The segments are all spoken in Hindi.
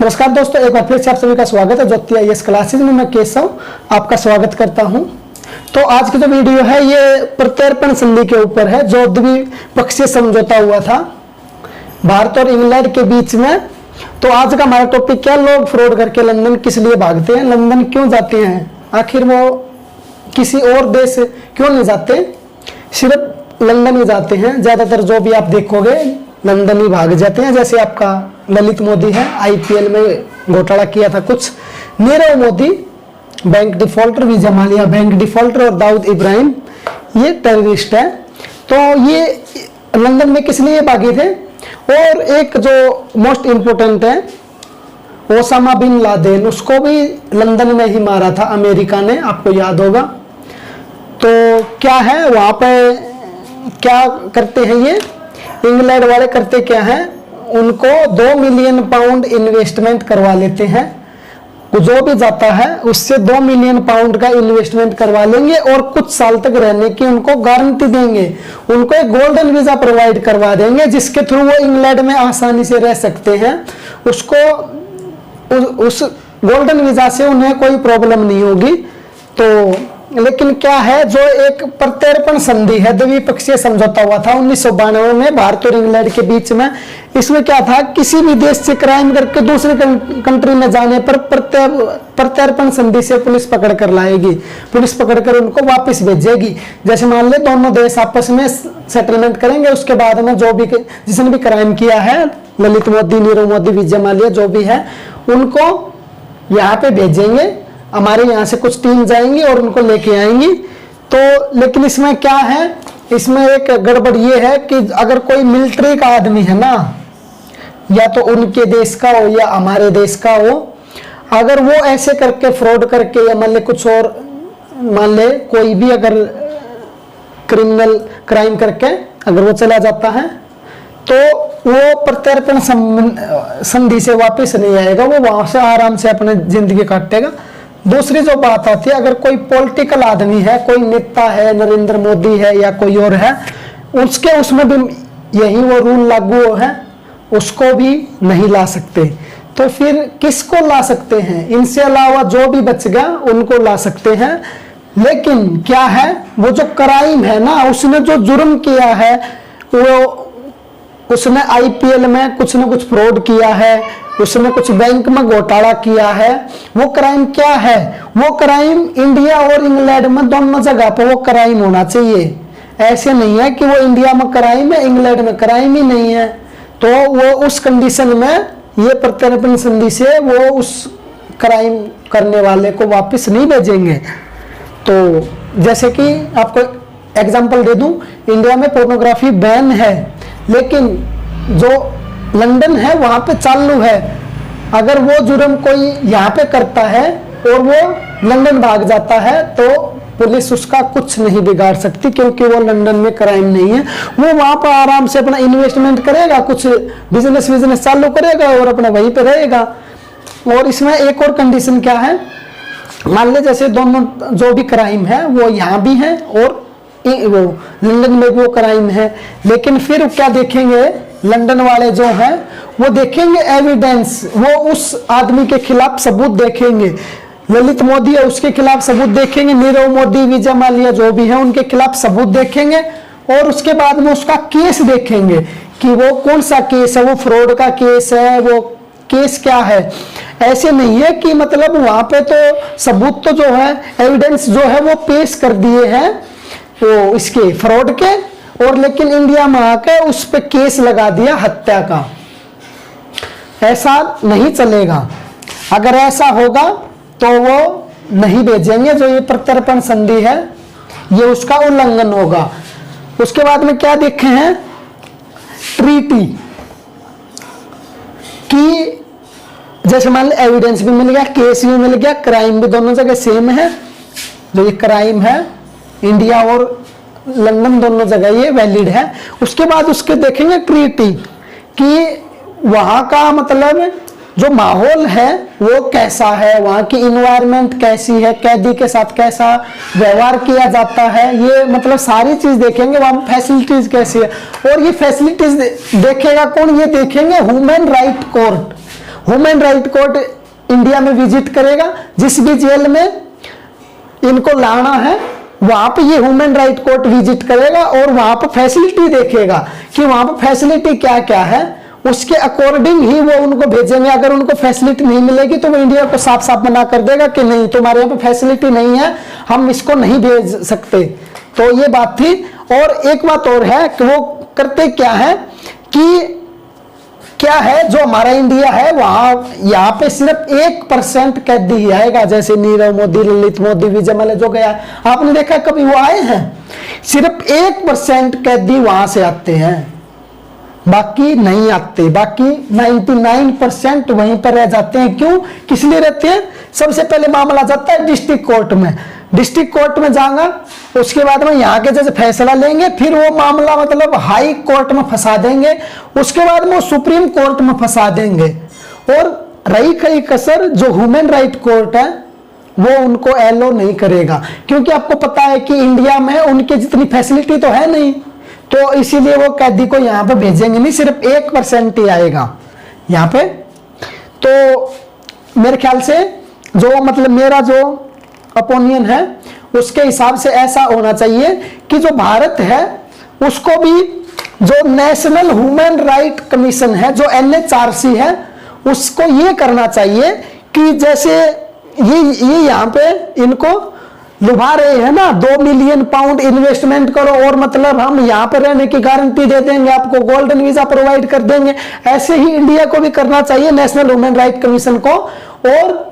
नमस्कार दोस्तों, एक बार फिर से आप सभी का स्वागत है ज्योति आईएएस क्लासेज में। मैं केशव आपका स्वागत करता हूं। तो आज की जो वीडियो है ये प्रत्यर्पण संधि के ऊपर है, जो द्विपक्षीय समझौता हुआ था भारत और इंग्लैंड के बीच में। तो आज का हमारा टॉपिक क्या, लोग फ्रॉड करके लंदन किस लिए भागते हैं, लंदन क्यों जाते हैं, आखिर वो किसी और देश क्यों नहीं जाते, सिर्फ लंदन ही जाते हैं। ज्यादातर जो भी आप देखोगे लंदन ही भाग जाते हैं। जैसे आपका ललित मोदी है, आईपीएल में घोटाला किया था कुछ, Nirav Modi bank defaulter, Vijay Mallya bank defaulter, और दाऊद इब्राहिम ये टेररिस्ट है। तो ये लंदन में किस लिए भागे थे। और एक जो मोस्ट इम्पोर्टेंट है, ओसामा बिन लादेन, उसको भी लंदन में ही मारा था अमेरिका ने, आपको याद होगा। तो क्या है वहां पे, क्या करते हैं ये इंग्लैंड वाले, करते क्या हैं, उनको 2 मिलियन पाउंड इन्वेस्टमेंट करवा लेते हैं। जो भी जाता है उससे 2 मिलियन पाउंड का इन्वेस्टमेंट करवा लेंगे और कुछ साल तक रहने की उनको गारंटी देंगे। उनको एक गोल्डन वीजा प्रोवाइड करवा देंगे जिसके थ्रू वो इंग्लैंड में आसानी से रह सकते हैं। उसको उस गोल्डन वीजा से उन्हें कोई प्रॉब्लम नहीं होगी। तो लेकिन क्या है, जो एक प्रत्यर्पण संधि है, द्विपक्षीय समझौता हुआ था 1992 में भारत और इंग्लैंड के बीच में। इसमें क्या था, किसी भी देश से क्राइम करके दूसरे कंट्री में जाने पर प्रत्यर्पण संधि से पुलिस पकड़ कर लाएगी, पुलिस पकड़कर उनको वापस भेजेगी। जैसे मान ले दोनों देश आपस में सेटलमेंट करेंगे, उसके बाद में जो भी जिसने भी क्राइम किया है, ललित मोदी, नीरव मोदी, विजय माल्या जो भी है, उनको यहाँ पे भेजेंगे। हमारे यहाँ से कुछ टीम जाएंगी और उनको लेके आएंगी। तो लेकिन इसमें क्या है, इसमें एक गड़बड़ ये है कि अगर कोई मिलिट्री का आदमी है ना, या तो उनके देश का हो या हमारे देश का हो, अगर वो ऐसे करके फ्रॉड करके, या मान ले कुछ और, मान ले कोई भी अगर क्रिमिनल क्राइम करके अगर वो चला जाता है, तो वो प्रत्यर्पण संधि से वापस नहीं आएगा, वो वहां से आराम से अपनी जिंदगी काटेगा। दूसरी जो बात आती है, अगर कोई पॉलिटिकल आदमी है, कोई नेता है, नरेंद्र मोदी है या कोई और है, उसके उसमें भी यही वो रूल लागू है, उसको भी नहीं ला सकते। तो फिर किसको ला सकते हैं, इनसे अलावा जो भी बच गया उनको ला सकते हैं। लेकिन क्या है, वो जो क्राइम है ना, उसने जो जुर्म किया है, वो उसने आईपीएल में कुछ ना कुछ फ्रॉड किया है, उसने कुछ बैंक में घोटाला किया है, वो क्राइम क्या है, वो क्राइम इंडिया और इंग्लैंड में दोनों जगह पर वो क्राइम होना चाहिए। ऐसे नहीं है कि वो इंडिया में क्राइम है, इंग्लैंड में क्राइम ही नहीं है। तो वो उस कंडीशन में ये प्रत्यर्पण संधि से वो उस क्राइम करने वाले को वापस नहीं भेजेंगे। तो जैसे कि आपको एग्जांपल दे दूं, इंडिया में पोर्नोग्राफी बैन है, लेकिन जो लंदन है वहां पे चालू है। अगर वो जुर्म कोई यहाँ पे करता है और वो लंदन भाग जाता है, तो पुलिस उसका कुछ नहीं बिगाड़ सकती, क्योंकि वो लंदन में क्राइम नहीं है। वो वहां पर आराम से अपना इन्वेस्टमेंट करेगा, कुछ बिजनेस चालू करेगा और अपना वहीं पे रहेगा। और इसमें एक और कंडीशन क्या है, मान ले जैसे दोनों जो भी क्राइम है वो यहाँ भी है और वो लंदन में वो क्राइम है, लेकिन फिर क्या देखेंगे लंदन वाले जो हैं, वो देखेंगे एविडेंस, वो उस आदमी के खिलाफ सबूत देखेंगे। ललित मोदी है उसके खिलाफ सबूत देखेंगे, नीरव मोदी, विजय माल्या जो भी है उनके खिलाफ सबूत देखेंगे, और उसके बाद में उसका केस देखेंगे कि वो कौन सा केस है, वो फ्रॉड का केस है, वो केस क्या है। ऐसे नहीं है कि मतलब वहां पे तो सबूत तो जो है, एविडेंस जो है वो पेश कर दिए हैं वो इसके फ्रॉड के, और लेकिन इंडिया में आकर उस पे केस लगा दिया हत्या का। ऐसा नहीं चलेगा। अगर ऐसा होगा तो वो नहीं भेजेंगे। जो ये प्रत्यर्पण संधि है ये उसका उल्लंघन होगा। उसके बाद में क्या देखे हैं, ट्रीटी की, जैसे मान लो एविडेंस भी मिल गया, केस भी मिल गया, क्राइम भी दोनों जगह सेम है। जो ये क्राइम है इंडिया और लंदन दोनों जगह ये वैलिड है। उसके बाद उसके देखेंगे ट्रीटी कि वहां का मतलब जो माहौल है वो कैसा है, वहां की इन्वायरमेंट कैसी है, कैदी के साथ कैसा व्यवहार किया जाता है, ये मतलब सारी चीज देखेंगे। वहां फैसिलिटीज कैसी है, और ये फैसिलिटीज देखेगा कौन, ये देखेंगे human right court. Human right court India में विजिट करेगा, जिस भी जेल में इनको लाना है वहां पे ये ह्यूमन राइट कोर्ट विजिट करेगा और वहां पे फैसिलिटी देखेगा कि वहां पे फैसिलिटी क्या क्या है, उसके अकॉर्डिंग ही वो उनको भेजेंगे। अगर उनको फैसिलिटी नहीं मिलेगी तो वो इंडिया को साफ साफ मना कर देगा कि नहीं, तुम्हारे यहाँ पे फैसिलिटी नहीं है, हम इसको नहीं भेज सकते। तो ये बात थी। और एक बात और है कि वो करते क्या है कि क्या है, जो हमारा इंडिया है वहां यहाँ पे सिर्फ 1% कैदी ही आएगा, जैसे नीरव मोदी, ललित मोदी, विजय मल्ल्या जो गया, आपने देखा कभी वो आए हैं? सिर्फ 1% कैदी वहां से आते हैं, बाकी नहीं आते। बाकी 99% वहीं पर रह जाते हैं। क्यों, किस लिए रहते हैं? सबसे पहले मामला जाता है डिस्ट्रिक्ट कोर्ट में, डिस्ट्रिक्ट कोर्ट में जाएगा, उसके बाद में यहाँ के जैसे फैसला लेंगे, फिर वो मामला मतलब हाई कोर्ट में फंसा देंगे, उसके बाद में वो सुप्रीम कोर्ट में फंसा देंगे। और रही कई कसर जो ह्यूमन राइट कोर्ट है वो उनको एलो नहीं करेगा, क्योंकि आपको पता है कि इंडिया में उनकी जितनी फैसिलिटी तो है नहीं, तो इसीलिए वो कैदी को यहाँ पे भेजेंगे नहीं, सिर्फ 1% ही आएगा यहाँ पे। तो मेरे ख्याल से जो मतलब मेरा जो ओपिनियन है उसके हिसाब से ऐसा होना चाहिए कि जो भारत है उसको भी जो नेशनल ह्यूमन राइट कमीशन है, जो NHRC है, उसको ये करना चाहिए कि जैसे ये यहाँ पे इनको लुभा रहे हैं ना, 2 मिलियन पाउंड इन्वेस्टमेंट करो और मतलब हम यहाँ पर रहने की गारंटी दे देंगे, आपको गोल्डन वीजा प्रोवाइड कर देंगे। ऐसे ही इंडिया को भी करना चाहिए नेशनल ह्यूमन राइट कमीशन को, और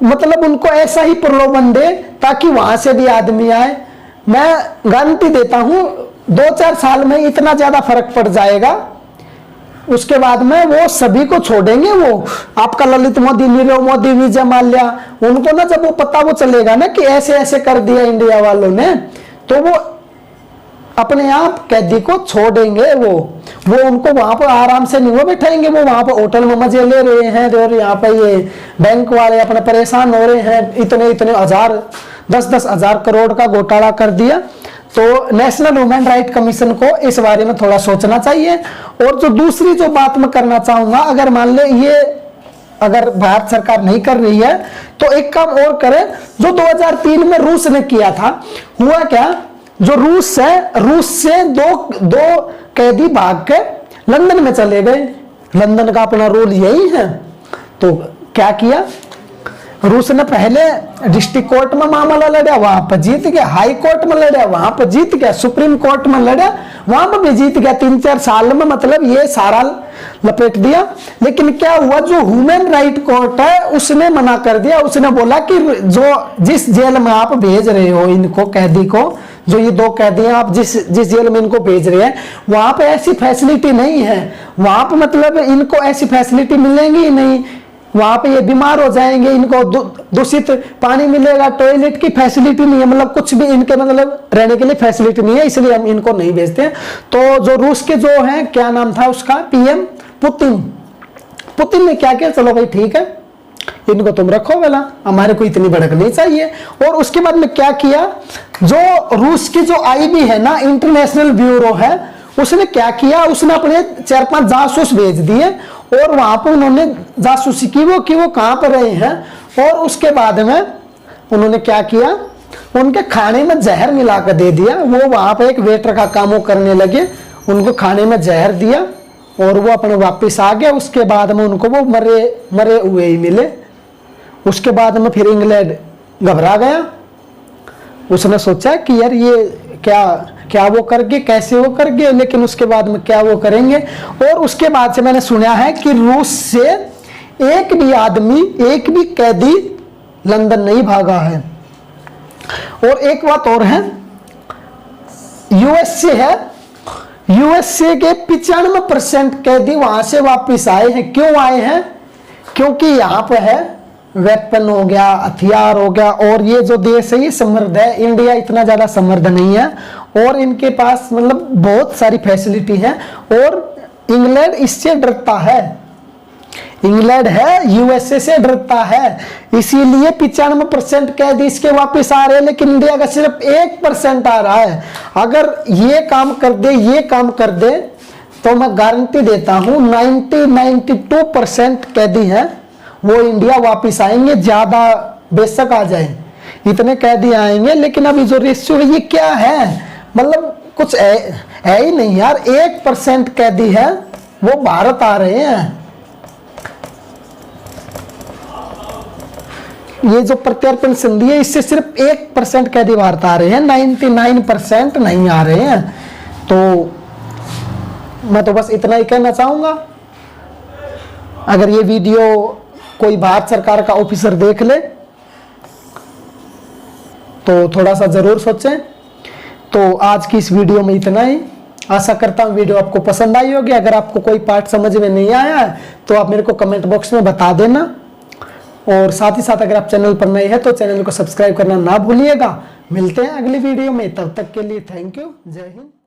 मतलब उनको ऐसा ही प्रलोभन दे ताकि वहां से भी आदमी आए। मैं गारंटी देता हूं 2-4 साल में इतना ज्यादा फर्क पड़ जाएगा, उसके बाद में वो सभी को छोड़ेंगे। वो आपका ललित मोदी, नीरव मोदी, विजय माल्या, उनको ना जब वो पता वो चलेगा ना कि ऐसे ऐसे कर दिया इंडिया वालों ने, तो वो अपने आप कैदी को छोड़ेंगे। वो उनको वहां पर आराम से नहीं वो बैठाएंगे, वो वहां पर होटल में मजे ले रहे हैं और यहाँ पे ये बैंक वाले अपने परेशान हो रहे हैं, इतने इतने हजार 10-10 हजार करोड़ का घोटाला कर दिया। तो नेशनल ह्यूमन राइट कमीशन को इस बारे में थोड़ा सोचना चाहिए। और जो दूसरी जो बात मैं करना चाहूंगा, अगर मान ले ये अगर भारत सरकार नहीं कर रही है तो एक काम और करे, जो 2003 में रूस ने किया था। हुआ क्या, जो रूस है, रूस से दो कैदी भाग के लंदन में चले गए। लंदन का अपना रूल यही है। तो क्या किया, रूस ने पहले डिस्ट्रिक्ट कोर्ट में मामला लड़ा, वहां पर जीत गया, हाई कोर्ट में लड़ा, वहां पर जीत गया, सुप्रीम कोर्ट में लड़ा, वहां पर भी जीत गया। 3-4 साल में मतलब ये सारा लपेट दिया। लेकिन क्या हुआ, जो ह्यूमन राइट कोर्ट है उसने मना कर दिया। उसने बोला कि जो जिस जेल में आप भेज रहे हो इनको कैदी को, जो ये 2 कैदी हैं, आप जिस जेल में इनको भेज रहे हैं वहां पे ऐसी फैसिलिटी नहीं है, वहां पे मतलब इनको ऐसी फैसिलिटी मिलेंगी ही नहीं, वहां पे ये बीमार हो जाएंगे, इनको दूषित पानी मिलेगा, टॉयलेट की फैसिलिटी नहीं है, मतलब कुछ भी इनके मतलब रहने के लिए फैसिलिटी नहीं है, इसलिए हम इनको नहीं भेजते हैं। तो जो रूस के जो है, क्या नाम था उसका, PM पुतिन ने क्या किया, चलो भाई ठीक है इनको तुम रखो वाला, हमारे को इतनी भड़क नहीं चाहिए। और उसके बाद में क्या किया, जो रूस की जो IB है ना, इंटरनेशनल ब्यूरो है, उसने क्या किया, उसने अपने 4-5 जासूस भेज दिए और वहां पर उन्होंने जासूसी की वो कहां पर रहे हैं। और उसके बाद में उन्होंने क्या किया, उनके खाने में जहर मिला कर दे दिया। वो वहां पर एक वेटर का काम वो करने लगे, उनको खाने में जहर दिया और वो अपने वापस आ गया। उसके बाद में उनको वो मरे हुए ही मिले। उसके बाद में फिर इंग्लैंड घबरा गया, उसने सोचा कि यार ये क्या वो कर गए, कैसे वो कर गए, लेकिन उसके बाद में क्या वो करेंगे। और उसके बाद से मैंने सुना है कि रूस से एक भी आदमी, एक भी कैदी लंदन नहीं भागा है। और एक बात और है, USA है, USA के 95% कैदी वहां से वापिस आए हैं। क्यों आए हैं, क्योंकि यहाँ पे है वेपन हो गया, हथियार हो गया, और ये जो देश है ये समृद्ध है। इंडिया इतना ज्यादा समृद्ध नहीं है और इनके पास मतलब बहुत सारी फैसिलिटी है। और इंग्लैंड इससे डरता है, इंग्लैंड है USA से डरता है, इसीलिए 95% कैदी इसके वापस आ रहे हैं। लेकिन इंडिया का सिर्फ 1% आ रहा है। अगर ये काम कर दे तो मैं गारंटी देता हूं 92% कैदी हैं वो इंडिया वापस आएंगे, ज्यादा बेशक आ जाए, इतने कैदी आएंगे। लेकिन अभी जो रेशियो है ये क्या है, मतलब कुछ है ही नहीं यार। 1% कैदी है वो भारत आ रहे हैं। ये जो प्रत्यर्पण संधि है इससे सिर्फ 1% कैदी भारत आ रहे हैं, 99% नहीं आ रहे हैं। तो मैं तो बस इतना ही कहना चाहूंगा। अगर ये वीडियो कोई भारत सरकार का ऑफिसर देख ले तो थोड़ा सा जरूर सोचें। तो आज की इस वीडियो में इतना ही। आशा करता हूँ वीडियो आपको पसंद आई होगी। अगर आपको कोई पार्ट समझ में नहीं आया है तो आप मेरे को कमेंट बॉक्स में बता देना। और साथ ही साथ अगर आप चैनल पर नए हैं तो चैनल को सब्सक्राइब करना ना भूलिएगा। मिलते हैं अगली वीडियो में, तब तक के लिए थैंक यू। जय हिंद।